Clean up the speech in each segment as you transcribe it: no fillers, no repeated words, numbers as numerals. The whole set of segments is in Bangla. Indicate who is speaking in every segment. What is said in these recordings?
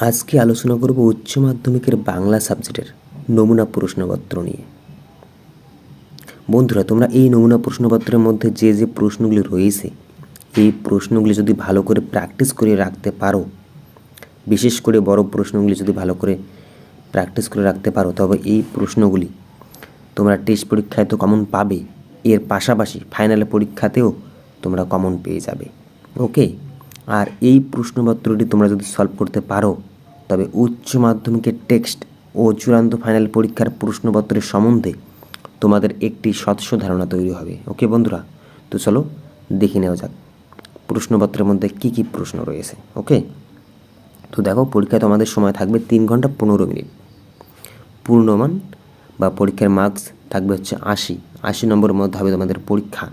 Speaker 1: আজকে আলোচনা করব উচ্চ মাধ্যমিকের বাংলা সাবজেক্টের নমুনা প্রশ্নপত্র নিয়ে। বন্ধুরা, তোমরা এই নমুনা প্রশ্নপত্রের মধ্যে যে যে প্রশ্নগুলি রয়েছে, এই প্রশ্নগুলি যদি ভালো করে প্র্যাকটিস করে রাখতে পারো, বিশেষ করে বড় প্রশ্নগুলি যদি ভালো করে প্র্যাকটিস করে রাখতে পারো, তবে এই প্রশ্নগুলি তোমরা টেস্ট পরীক্ষায় তো কমন পাবে, এর পাশাপাশি ফাইনাল পরীক্ষাতেও তোমরা কমন পেয়ে যাবে। ওকে, আর এই প্রশ্নপত্রটি তোমরা যদি সলভ করতে পারো, তবে উচ্চ মাধ্যমিকের টেক্সট ও চূড়ান্ত ফাইনাল পরীক্ষার প্রশ্নপত্রের সম্বন্ধে তোমাদের একটি স্বচ্ছ ধারণা তৈরি হবে। ওকে বন্ধুরা, তো চলো দেখে নেওয়া যাক প্রশ্নপত্রের মধ্যে কি কি প্রশ্ন রয়েছে। ওকে, তো দেখো, পরীক্ষায় তোমাদের সময় থাকবে 3 ঘন্টা 15 মিনিট। পূর্ণমান বা পরীক্ষার মার্কস থাকবে হচ্ছে 80 নম্বরের মধ্যে হবে তোমাদের পরীক্ষা।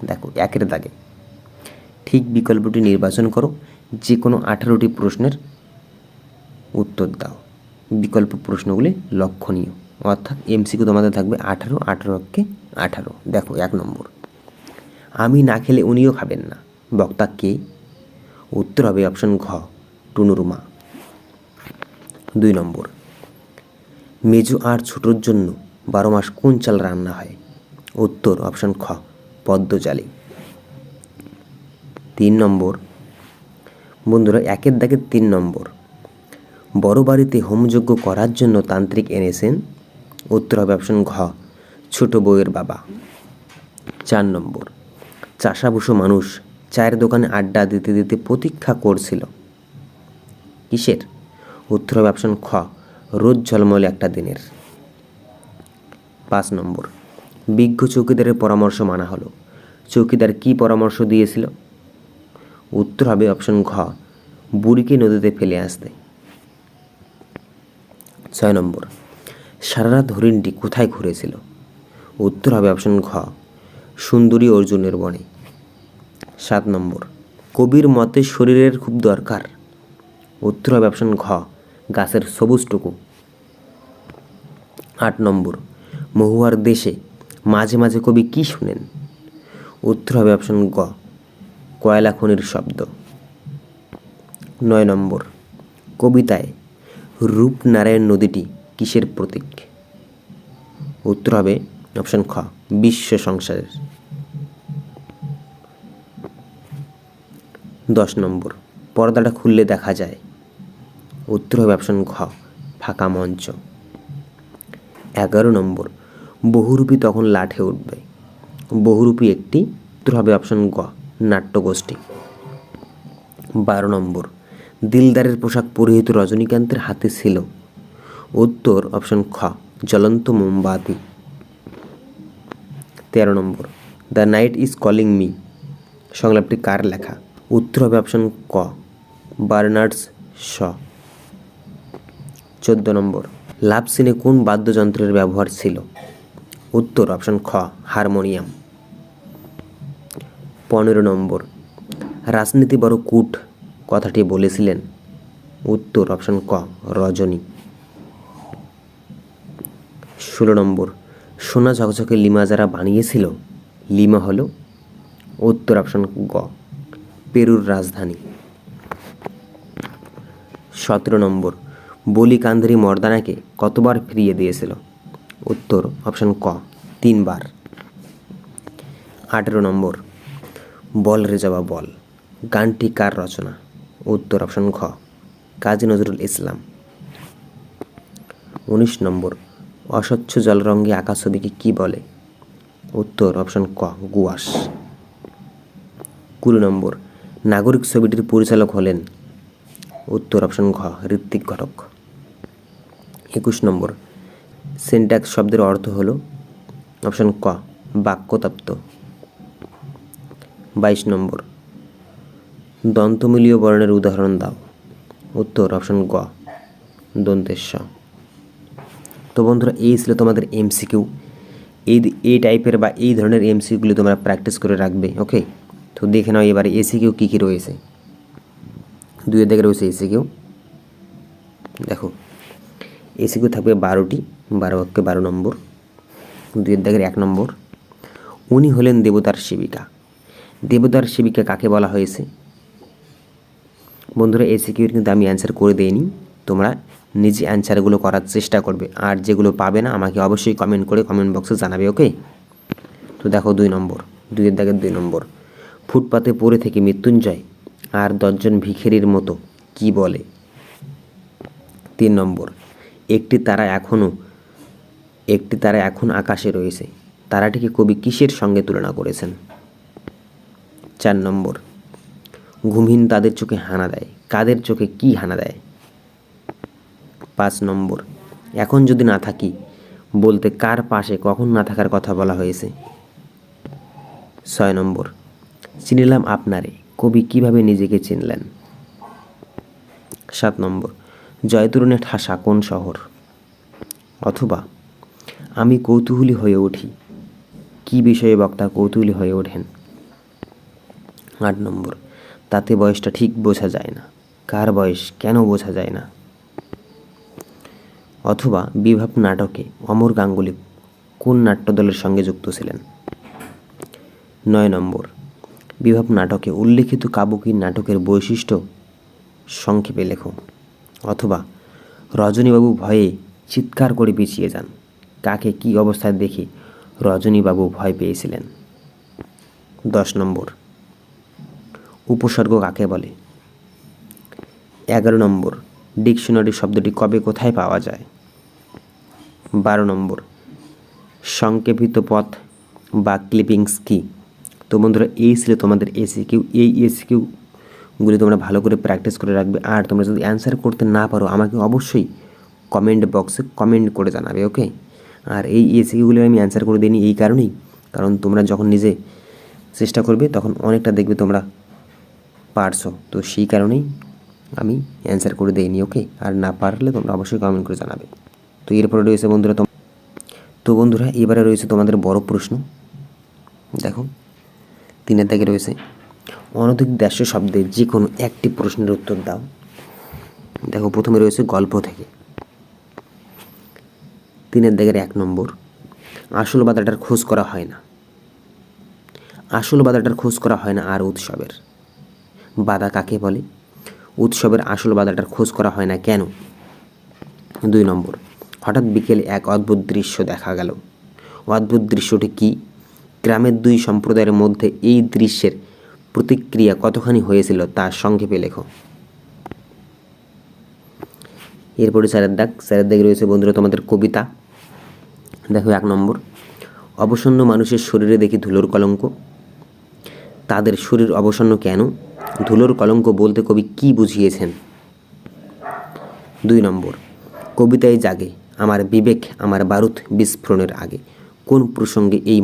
Speaker 1: দেখো, একের দাগে ঠিক বিকল্পটি নির্বাচন করো, যে কোনো 18টি প্রশ্নের উত্তর দাও। বিকল্প প্রশ্নগুলি লক্ষণীয়, অর্থাৎ এমসিকিউ তোমাদের থাকবে 18 দেখো, 1 নম্বর, আমি না খেলে উনিও খাবেন না, বক্তা কে? উত্তর হবে অপশন ঘ, টুনুর মা। 2 নম্বর, মেজো আর ছোটোর জন্য 12 মাস কোন চাল রান্না হয়? উত্তর অপশন খ, পদ্মজালি। 3 নম্বর, বন্ধুরা, একের দাগের 3 নম্বর, বড় বাড়িতে হোমযজ্ঞ করার জন্য তান্ত্রিক এনেছেন? উত্তর হবে অপশন ঘ, ছোট বউয়ের বাবা। 4 নম্বর, চাষাভুষো মানুষ চায়ের দোকানে আড্ডা দিতে দিতে প্রতীক্ষা করছিল কিসের? উত্তর হবে অপশন খ, রোদ ঝলমলে একটা দিনের। 5 নম্বর, বিজ্ঞ চৌকিদারের পরামর্শ মানা হলো, চৌকিদার কি পরামর্শ দিয়েছিল? উত্তর হবে অপশন ঘ, বুড়িকে নদীতে ফেলে আসতে। 6 নম্বর, সারা রাত হরিণটি কোথায় ঘুরেছিল? উত্তর হবে অপশন ঘ, সুন্দরী অর্জুনের বনে। 7 নম্বর, কবির মতে শরীরের খুব দরকার? উত্তর হবে অপশন ঘ, গাছের সবুজটুকু। 8 নম্বর, মহুয়ার দেশে মাঝে মাঝে কবি কি শুনেন? উত্তর হবে অপশন গ, কয়লা খনির শব্দ। 9 নম্বর, কবিতায় রূপনারায়ণ নদীটি কিসের প্রতীক? উত্তর হবে অপশন খ, বিশ্ব সংসারের। 10 নম্বর, পর্দাটা খুললে দেখা যায়? উত্তর হবে অপশন ঘ, ফাঁকা মঞ্চ। 11 নম্বর, বহুরূপী তখন লাঠে উঠবে? বহুরূপী একটি, উত্তর হবে অপশন গ, নাট্যগোষ্ঠী। 12 নম্বর, দিলদারের পোশাক পরিহিত রজনীকান্তের হাতে ছিল? উত্তর অপশন খ, জ্বলন্ত মোমবাতি। 13 নম্বর, the night is calling me সংলাপটি কার লেখা? উত্তর হবে অপশন ক, বার্নার্ড শ। 14 নম্বর, লাভ সিনে কোন বাদ্যযন্ত্রের ব্যবহার ছিল? উত্তর অপশন খ, হারমোনিয়াম। 15 নম্বর, রাজনীতি বড় কূট কথাটি বলেছিলেন? উত্তর অপশন ক, রজনী। 16 নম্বর, সোনা ঝকঝকে লিমা যারা বানিয়েছিল, লিমা হলো? উত্তর অপশন গ, পেরুর রাজধানী। 17 নম্বর, বলি কান্ধারি মর্দানাকে কতবার ফিরিয়ে দিয়েছিল? উত্তর অপশন ক, 3 বার। 18 নম্বর, বল রে জবা বল গানটি কার রচনা? উত্তর অপশন ঘ, কাজী নজরুল ইসলাম। 19 নম্বর, অস্বচ্ছ জলরঙে আঁকা ছবিকে কি বলে? উত্তর অপশন ক, গুয়াশ। 20 নম্বর, নাগরিক ছবিটির পরিচালক হলেন? উত্তর অপশন ঘ, ঋত্বিক ঘটক। 21 নম্বর, সিনট্যাক্স শব্দের অর্থ হলো? অপশন ক, বাক্যতত্ত্ব। 22 নম্বর, দন্তমিলীয় বর্ণের উদাহরণ দাও? উত্তর অপশন গ, দন্তেশ। তো বন্ধুরা, এই ছিল তোমাদের এমসিকিউ। এই টাইপের বা এই ধরনের এমসিকিউগুলি তোমরা প্র্যাকটিস করে রাখবে। ওকে, তো দেখে নাও এবারে এসিকিউ কী কী রয়েছে। 2 দাগে রয়েছে এসিকিউ। দেখো, এসিকিউ থাকবে 12টি, 12 12 নম্বর। 2 দাগের 1 নম্বর, উনি হলেন দেবতার সেবিকা। দেবতার সেবিকা কাকে বলা হয়েছে? বন্ধুরা এসিকিউর কিন্তু আমি অ্যান্সার করে দিইনি, তোমরা নিজে অ্যান্সারগুলো করার চেষ্টা করবে, আর যেগুলো পাবে না আমাকে অবশ্যই কমেন্ট করে কমেন্ট বক্সে জানাবে, ওকে। তো দেখো 2 নম্বর, 2-এর দাগের 2 নম্বর, ফুটপাতে পড়ে থেকে মৃত্যুঞ্জয় আর 10 জন ভিখারির মতো কি বলে। 3 নম্বর, একটি তারা এখন আকাশে রয়েছে, তারাটিকে কবি কিসের সঙ্গে তুলনা করেছেন। 4 নম্বর, ঘুমহীন তাদের চোখে হানা দেয়, কাদের চোখে কি হানা দেয়। 5 নম্বর, এখন যদি না থাকি বলতে কার পাশে কখন না থাকার কথা বলা হয়েছে। 6 নম্বর, চিনিলাম আপনারে, কবি কিভাবে নিজেকে চিনলেন। 7 নম্বর, জয়তরণে ঠাসা কোন শহর, অথবা আমি কৌতূহলী হয়ে উঠি, কি বিষয়ে বক্তা কৌতূহলী হয়ে ওঠেন। 8 নম্বর, তাতে বয়সটা ঠিক বোঝা যায় না, কার বয়স কেন বোঝা যায় না। অথবা বিভাব নাটকে অমর গাঙ্গুলি কোন নাট্যদলের সঙ্গে যুক্ত ছিলেন। 9 নম্বর, বিভাব নাটকে উল্লেখিত কাব্যিক নাটকের বৈশিষ্ট্য সংক্ষেপে লেখো। অথবা রজনীবাবু ভয়ে চিৎকার করে পিছিয়ে যান, কাকে কি অবস্থায় দেখে রজনীবাবু ভয় পেয়েছিলেন। 10 নম্বর, উপসর্গ কাকে বলে। 11 নম্বর, ডিকশনারি শব্দটি কবে কোথায় পাওয়া যায়। 12 নম্বর, সংক্ষেপিত পথ বা ক্লিপিংস কি। তো বন্ধুরা এই ছিল তোমাদের এসিকিউ। এই এসিকিউগুলি তোমরা ভালো করে প্র্যাকটিস করে রাখবে, আর তোমরা যদি অ্যান্সার করতে না পারো আমাকে অবশ্যই কমেন্ট বক্সে কমেন্ট করে জানাবে, ওকে। আর এই এসিকিউগুলি আমি অ্যান্সার করে দিইনি এই কারণেই, কারণ তোমরা যখন নিজে চেষ্টা করবে তখন অনেকটা দেখবে তোমরা পারছো, তো সেই কারণেই আমি অ্যান্সার করে দিইনি, ওকে। আর না পারলে তোমরা অবশ্যই কমেন্ট করে জানাবে। তো এরপরে রয়েছে বন্ধুরা বন্ধুরা এবারে রয়েছে তোমাদের বড় প্রশ্ন। দেখো 3-এর দাগে রয়েছে অনধিক দেশ শব্দে যে কোনো একটি প্রশ্নের উত্তর দাও। দেখো প্রথমে রয়েছে গল্প থেকে। 3-এর দাগের 1 নম্বর, আসল বাধাটার খোঁজ করা হয় না। আসল বাধাটার খোঁজ করা হয় না আর উৎসবের বাধা কাকে বলে। উৎসবের আসল বাধাটার খোঁজ করা হয় না কেন। 2 নম্বর, হঠাৎ বিকেলে এক অদ্ভুত দৃশ্য দেখা গেল। অদ্ভুত দৃশ্যটি কি। গ্রামের 2 সম্প্রদায়ের মধ্যে এই দৃশ্যের প্রতিক্রিয়া কতখানি হয়েছিল তা সংক্ষেপে লেখো। এরপরে 4-এর দাগে রয়েছে বন্ধুরা তোমাদের কবিতা। দেখো 1 নম্বর, অবসন্ন মানুষের শরীরে দেখি ধুলোর কলঙ্ক, তাদের শরীর অবসন্ন কেন, ধুলোর কলঙ্ক বলতে কবি কি বুঝিয়েছেন। 2 নম্বর, কবিতায় জাগে আমার বিবেক আমার বারুদ বিস্ফোরণের আগে, কোন প্রসঙ্গে এই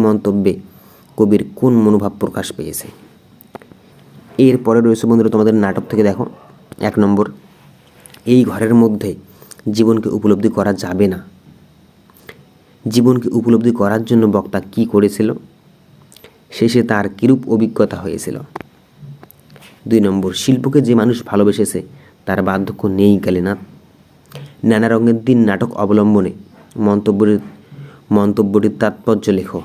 Speaker 1: মন্তব্যে কবির কোন মনোভাব প্রকাশ পেয়েছে। এরপরে রয়েছে বন্ধুরা তোমাদের নাটক থেকে। দেখো 1 নম্বর, এই ঘরের মধ্যে জীবনকে উপলব্ধি করা যাবে না, জীবনকে উপলব্ধি করার জন্য বক্তা কি করেছিল, শেষে তার কিরূপ অভিজ্ঞতা হয়েছিল। 2 নম্বর, শিল্পকে যে মানুষ ভালোবেসেছে তার বার্ধক্য নেই গেলে না। নানা রঙের দিন নাটক অবলম্বনে মন্তব্যটির তাৎপর্য লেখো।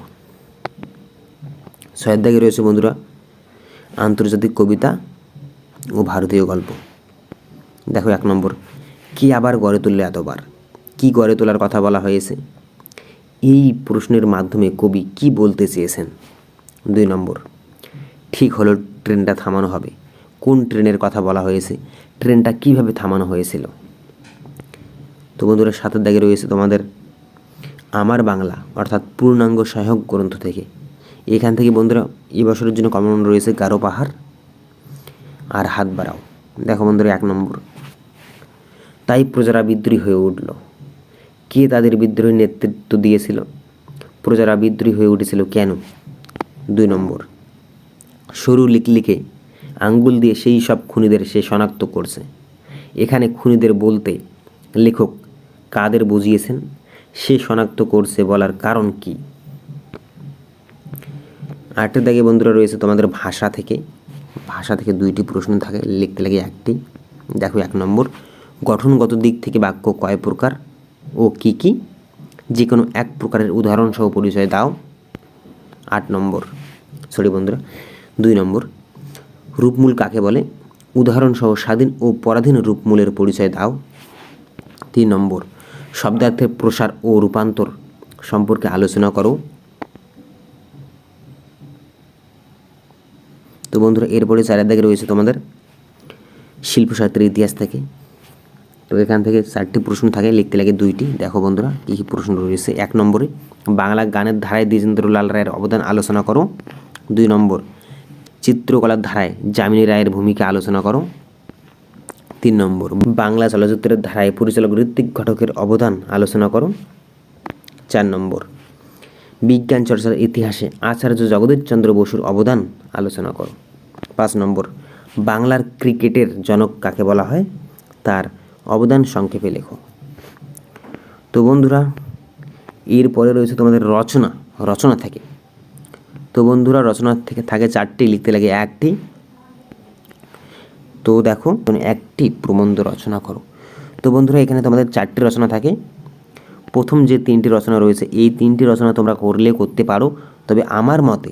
Speaker 1: 6-এর দাগে রয়েছে বন্ধুরা আন্তর্জাতিক কবিতা ও ভারতীয় গল্প। দেখো 1 নম্বর, কি আবার গড়ে তুললে এতবার, কি গড়ে তোলার কথা বলা হয়েছে। এই প্রশ্নের মাধ্যমে কবি কি বলতে চেয়েছেন। 2 নম্বর, ঠিক হলো ট্রেনটা থামানো হবে, কোন ট্রেনের কথা বলা হয়েছে, ট্রেনটা কিভাবে থামানো হয়েছিল। তো বন্ধুরা 7-এর দাগে রয়েছে তোমাদের আমার বাংলা অর্থাৎ পূর্ণাঙ্গ সহায়ক গ্রন্থ থেকে। এখান থেকে বন্ধুরা এই বছরের জন্য কমন রয়েছে গারো পাহাড় আর হাত বাড়াও। দেখো বন্ধুরা 1 নম্বর, তাই প্রজারা বিদ্রোহী হয়ে উঠল, কে তাদের বিদ্রোহের নেতৃত্ব দিয়েছিল, প্রজারা বিদ্রোহী হয়ে উঠেছিল কেন। 2 নম্বর, সরু লিকলিকে আঙ্গুল দিয়ে সেই সব খুনিদের সে শনাক্ত করছে, এখানে খুনিদের বলতে লেখক কাদের বুঝিয়েছেন, সে শনাক্ত করছে বলার কারণ কি। 8-এর দাগে বন্ধুরা রয়েছে তোমাদের ভাষা থেকে। ভাষা থেকে 2টি প্রশ্ন থাকে, লিখতে লাগে 1টি। দেখো 1 নম্বর, গঠনগত দিক থেকে বাক্য কয় প্রকার ও কি কি, যে কোনো এক প্রকারের উদাহরণ সহ পরিচয় দাও। 2 নম্বর, রূপমূল কাকে বলে, উদাহরণসহ স্বাধীন ও পরাধীন রূপমূলের পরিচয় দাও। 3 নম্বর, শব্দার্থের প্রসার ও রূপান্তর সম্পর্কে আলোচনা করো। তো বন্ধুরা, এরপরে 4 দাগে রয়েছে তোমাদের শিল্প সাহিত্যের ইতিহাস থেকে। তো এখান থেকে 4টি প্রশ্ন থাকে, লিখতে লাগে 2টি। দেখো বন্ধুরা কী কী প্রশ্ন রয়েছে। 1 নম্বরে, বাংলা গানের ধারায় দ্বিজেন্দ্রলাল রায়ের অবদান আলোচনা করো। 2 নম্বর, চিত্রকলার ধারায় যামিনী রায়ের ভূমিকা আলোচনা করো। 3 নম্বর, বাংলা চলচ্চিত্রের ধারায় পরিচালক ঋত্বিক ঘটকের অবদান আলোচনা করো। 4 নম্বর, বিজ্ঞান চর্চার ইতিহাসে আচার্য জগদীশচন্দ্র বসুর অবদান আলোচনা করো। 5 নম্বর, বাংলার ক্রিকেটের জনক কাকে বলা হয়, তার অবদান সংক্ষেপে লেখো। তো বন্ধুরা, এরপরে রয়েছে তোমাদের রচনা থাকে। তো বন্ধুরা, রচনা থেকে থাকে 4টি, লিখতে লাগে 1টি। তো দেখো, একটি প্রবন্ধ রচনা করো। তো বন্ধুরা, এখানে তোমাদের 4টি রচনা থাকে। প্রথম যে 3টি রচনা রয়েছে, এই 3টি রচনা তোমরা করতে পারো, তবে আমার মতে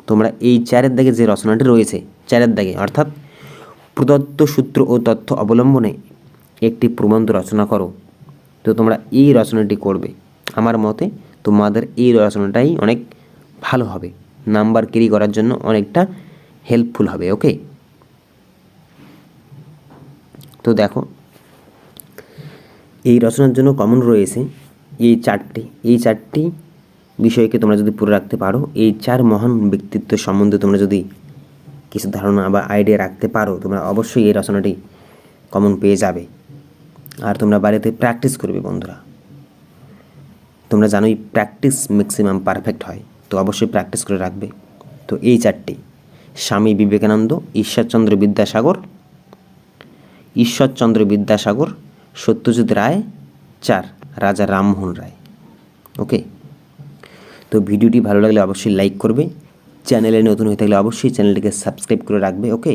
Speaker 1: তোমরা এই 4 দাগে যে রচনাটি রয়েছে, 4 দাগে অর্থাৎ প্রদত্ত সূত্র ও তথ্য অবলম্বনে একটি প্রবন্ধ রচনা করো। তো তোমরা এই রচনাটি করবে, আমার মতে তোমাদের এই রচনাটাই অনেক ভালো হবে, নাম্বার ক্যারি করার জন্য অনেকটা হেল্পফুল হবে। ওকে, তো দেখো, এই রচনার জন্য কমন রয়েছে এই 4টি বিষয়কে তোমরা যদি পড়ে রাখতে পারো, এই 4 মহান ব্যক্তিত্ব সম্বন্ধে তোমরা যদি কিছু ধারণা বা আইডিয়া রাখতে পারো, তোমরা অবশ্যই এই রচনাটি কমন পেয়ে যাবে। আর তোমরা বাড়িতে প্র্যাকটিস করবে বন্ধুরা। তোমরা জানোই প্র্যাকটিস ম্যাক্সিমাম পারফেক্ট হয়, তো অবশ্যই প্র্যাকটিস করে রাখবে। তো এই 4টি, স্বামী বিবেকানন্দ, ঈশ্বরচন্দ্র বিদ্যাসাগর, সত্যজিৎ রায়, 4 রাজা রামমোহন রায়। ওকে, তো ভিডিওটি ভালো লাগলে অবশ্যই লাইক করবে, চ্যানেলে নতুন হয়ে থাকলে অবশ্যই চ্যানেলটিকে সাবস্ক্রাইব করে রাখবে। ওকে।